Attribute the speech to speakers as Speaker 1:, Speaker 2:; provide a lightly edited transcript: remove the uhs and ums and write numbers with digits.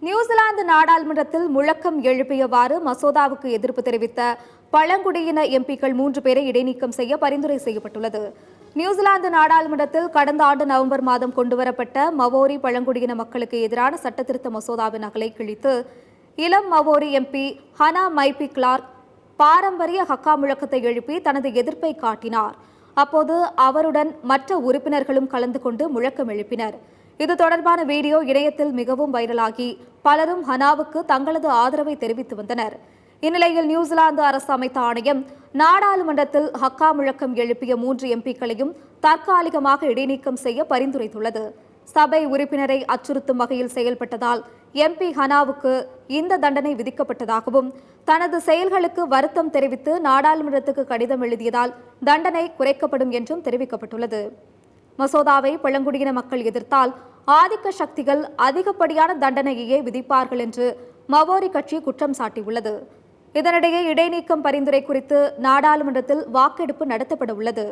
Speaker 1: New Zealand நாடாளுமன்றத்தில் முழக்கம் எழுப்பியவாறு மசோதாவுக்கு எதிர்ப்பு தெரிவித்த பழங்குடியின எம்பிக்கள் 3 பேரை இடைநீக்கம் செய்ய பரிந்துரை செய்யப்பட்டுள்ளது. நியூசிலாந்து நாடாளுமன்றத்தில் கடந்த ஆண்டு நவம்பர் மாதம் கொண்டுவரப்பட்ட மவோரி பழங்குடியின மக்களுக்கு எதிரான சட்டத்திருத்த மசோதாவின் நகலை கிழித்து இளம் Maori MP Hana Maipi Clarke பாரம்பரிய ஹக்கா முழக்கத்தை எழுப்பி தனது எதிர்ப்பை காட்டினார். அப்போது அவருடன் மற்ற உறுப்பினர்களும் கலந்து கொண்டு முழக்கம் எழுப்பினர். இது தொடர்பான வீடியோ இணையத்தில் மிகவும் வைரலாகி பலரும் ஹனாவுக்கு தங்களது ஆதரவை தெரிவித்து வந்தனர். இந்நிலையில் நியூசிலாந்து அரசு அமைத்த ஆணையம் நாடாளுமன்றத்தில் ஹக்கா முழக்கம் எழுப்பிய 3 எம்பிக்களையும் தற்காலிகமாக இடைநீக்கம் செய்ய பரிந்துரைத்துள்ளது. சபை உறுப்பினரை அச்சுறுத்தும் வகையில் செயல்பட்டதால் எம்பி ஹனாவுக்கு இந்த தண்டனை விதிக்கப்பட்டதாகவும் தனது செயல்களுக்கு வருத்தம் தெரிவித்து நாடாளுமன்றத்துக்கு கடிதம் எழுதியதால் தண்டனை குறைக்கப்படும் என்றும் தெரிவிக்கப்பட்டுள்ளது. மசோதாவை பழங்குடியின மக்கள் எதிர்த்தால் ஆதிக்க சக்திகள் அதிகப்படியான தண்டனையையே விதிப்பார்கள் என்று மவோரி கட்சி குற்றம் சாட்டியுள்ளது. இதனிடையே இடைநீக்கம் பரிந்துரை குறித்து நாடாளுமன்றத்தில் வாக்கெடுப்பு நடத்தப்பட உள்ளது.